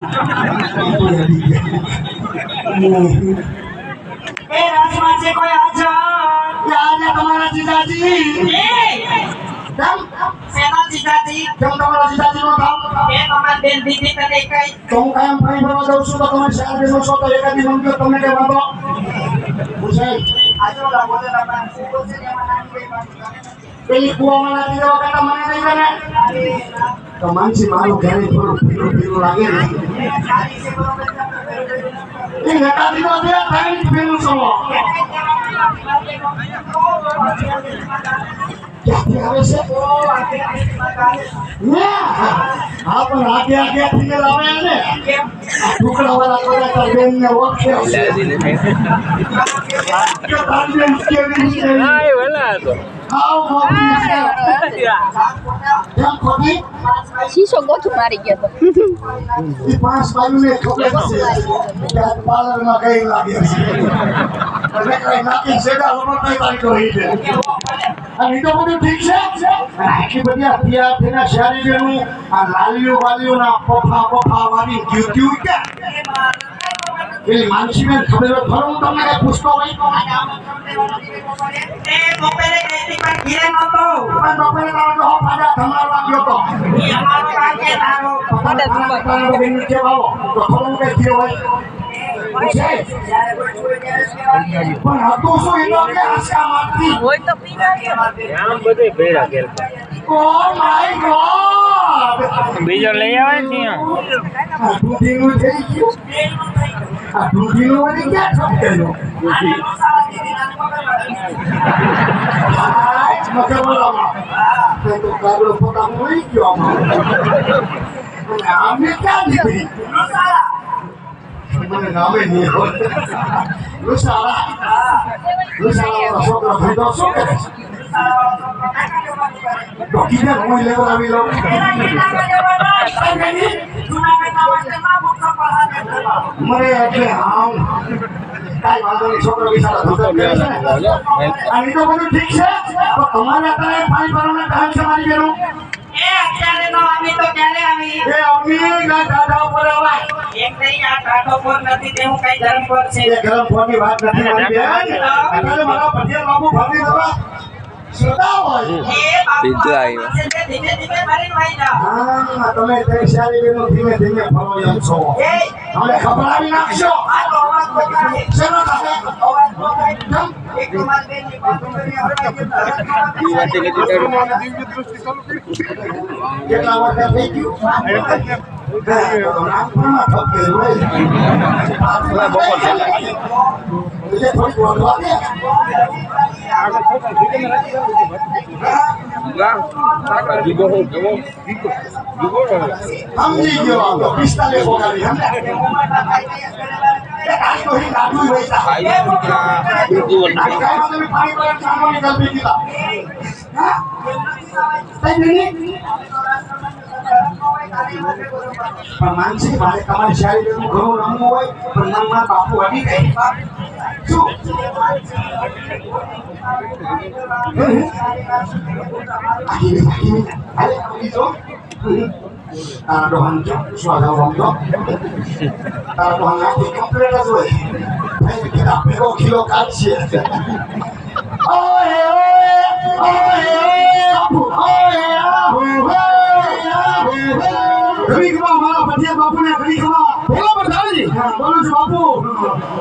એ રાજમાં છે કોઈ આજો યાર તમારા જીજાજી કેમ સેના જીજાજી કેમ તમારા જીજાજી નો કામ એ તમારા બેન દીદી તને કઈ તો હું કાયમ પાણી ભરવા દઉં છું તો તમે શહેર બેનો છો તો એકાદી મંગળ તમને કે વાંધો પૂછે આજો લા બોલે ના પાણી છે એમાં નાની કઈ વાત પેલી કુવામાં નાખી દેવા કરતા મને કઈ કરે તો માનસી મારું ઘરે થોડું પીરું લાગે ને એ એકાદી નો બે ટાઈમ પીરું છો ક્યાંથી આવે છે હા પણ આગે આગે થી આવે ને ટુકડા વાળા કોડા બેન ને ઓળખે શીશો ગોઠું મારી ગયો તો પાંચ બાયુને ખબર છે પાર્લર માં કઈ લાગે છે કઈ નાખી સેડા લમણ તારીખ હોય છે અને તો બધું ઠીક છે આખી બધી અત્યાર તેના શરીરનું આ લાલીઓ વાલીઓ ના પફા વાળી ક્યુ કે પેલી માનસી બેન ખબર હોય ફરું તમને કઈ પૂછતો હોય એ બપોરે કઈથી પણ ઘીરે નતો પણ બપોરે તારો જો ફાડા ધમારવા ગયો તો એ અમારો કામ કે તારો ફાડા બેન કે આવો તો ફરું કઈ ઘીરે હોય પણ હતો શું એનો કે આશા મારતી હોય તો પીના આમ બધે ભેડા ગેલ ઓ માય ગોડ બીજો લઈ આવે ને આ દૂધીનું થઈ ગયું આ દૂધીનું વળી ક્યાં ઠપકેલું મકે બોલામાં તો કાગડો પોતા મળી ગયો અને આમને ક્યાં દીકરી મને નામે નહીં હોય લુસાળા છોકરો ભેગો શું કરે ડોકીને હું લેવલ આવી લઉં મને એટલે આમ કાઈ વાંધો નહીં છોકરો બિચારા ધોતર ગયો છે આની તો બધું ઠીક છે તો તમારે અત્યારે પાણી ભરવાના ટાઈમ છે મારી બેનું એ અત્યારે નો આવી તો ક્યારે આવી એ અમી ના દાદા ઉપર આવાય એક નહીં આ ટાટો પર નથી તે હું કઈ ગરમ પર છે એ ગરમ પરની વાત નથી મારી બેન અત્યારે મારા પટિયા બાબુ ભરી દેવા સુતા હોય એ બીજો આવ્યો ધીમે ધીમે ભરી વાઈ જા હા તમે તે સારી બેનો ધીમે ધીમે ભરો એમ છો એ તમને ખબર આવી નાખશો આ તો અવાજ બગાડે શેનો થાય અવાજ બગાડે એક માર બેન ની વાત કરી આપણે ઈ વાતે કે કેટલા વર્ષ થઈ ગયું સમજી ગયો પિસ્તાલીસ વગાડી માનસી મારે તમારી શારીરિક ઘણું રમવું હોય પણ મનમાં બાપુ હટી ગઈ શું તારા ડોહાન સ્વાગા વમતો તારા ડોહાન આખી કમ્પ્લેટ જ હોય ભાઈ ભેગો ખીલો કાઢશે ઓય મારા પટિયા બાપુ ને ઘડી ખવા બોલો પ્રધાનજી બોલું છું બાપુ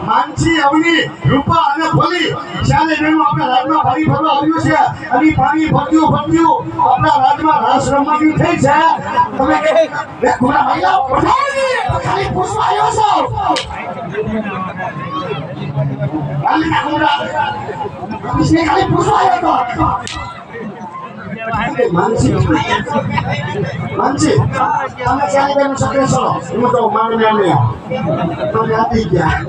માનસી અવની રૂપા અને ભોલી શાલે બેનો આપણા રાજમાં પાણી ભરવા આવ્યું છે અને પાણી ભરતું આપણા રાજમાં રાસ રમવાનું થઈ છે તમે કે ઘોડા ભાઈલા પ્રધાનજી ખાલી પૂછવા આવ્યો છો ખાલી ઘોડા ખાલી પૂછવા આવ્યો તો માનસી તમે ચાલી બેનું સક્રિય છો હું તો માનને અમે તમે આપી ગયા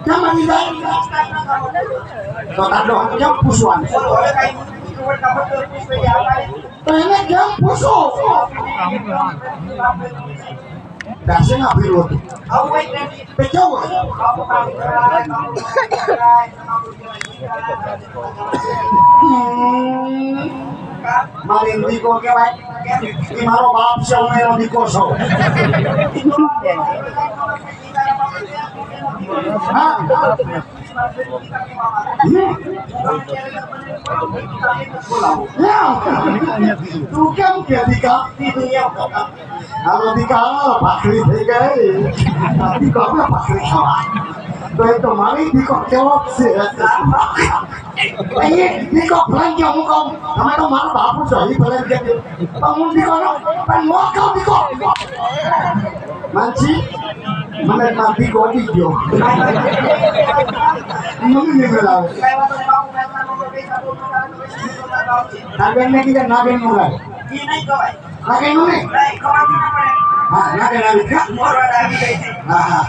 કેમ આવી જાય તો તારો કેમ પૂછવાનું તો એને કેમ પૂછો દાસે ના આપેલું હતું તે કેવું મારી દીકો કહેવાય એ મારો બાપ છે હું એનો દીકો છું હા તું કેમ કે દીકા હાલો દીકા ભાખરી થઈ ગઈ દીકો આપણે ભાખરી ખાવા તો એ તો મારી દીકો કેવો છે દીકો ફલાઈ ગયો હું કહું તમે તો મારો બાપુ છો એ ભલે કે હું દીકો નો પણ નો કહું દીકો માનસી મને ના દીકો દી ગયો મને નહીં બોલાવે નાગેન ને કીધે નાગેન નું લાગે ઈ નહીં કવાય નાગેન નું નહીં કવાતી ના પડે હા નાગેન આવી કા મોરવા આવી ગઈ છે હા હા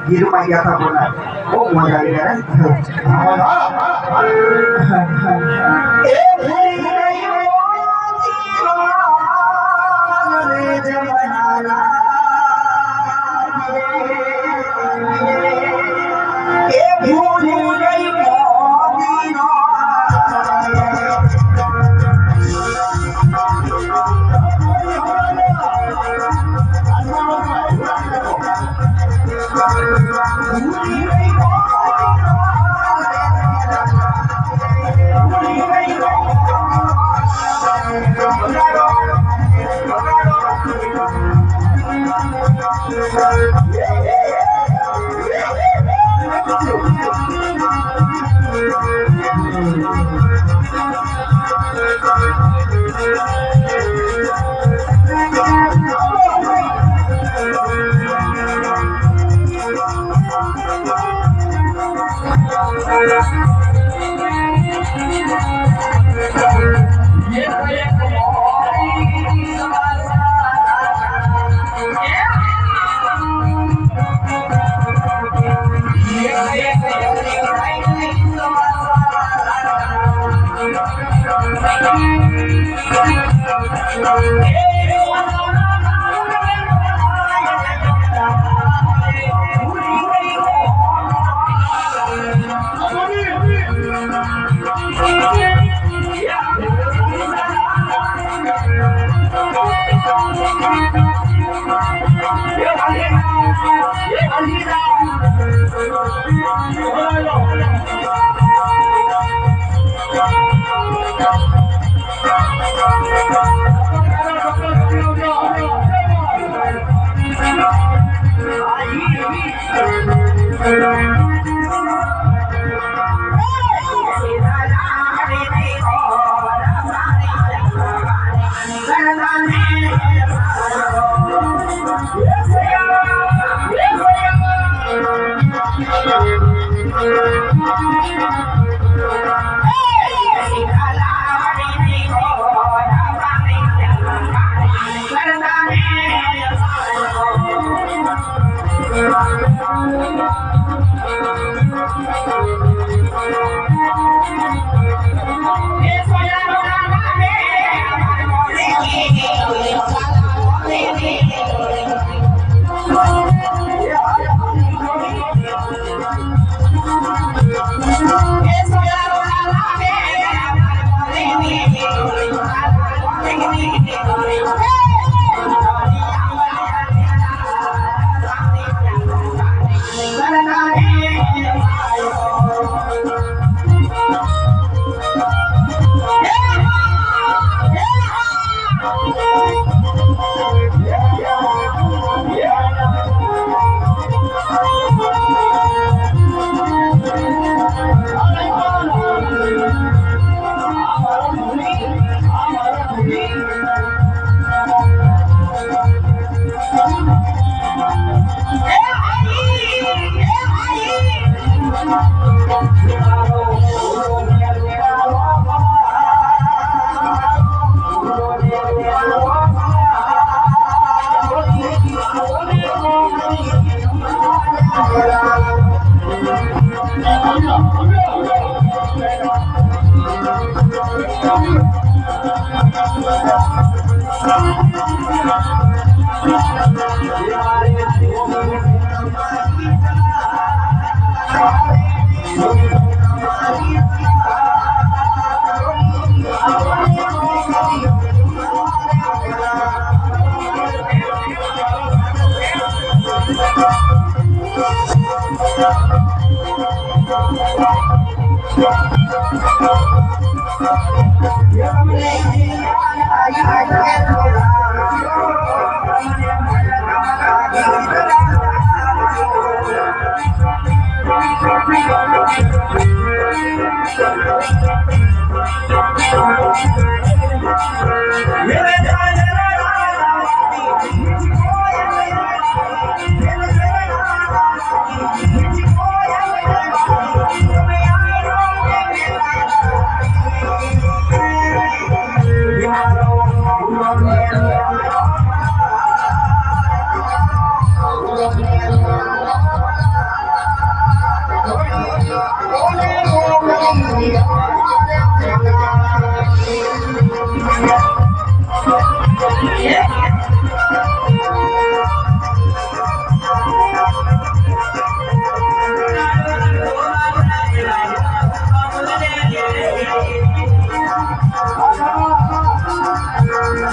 ગીરમાં ગયા હતા બોલા બહુ મજા આવી ગયા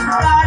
Yeah.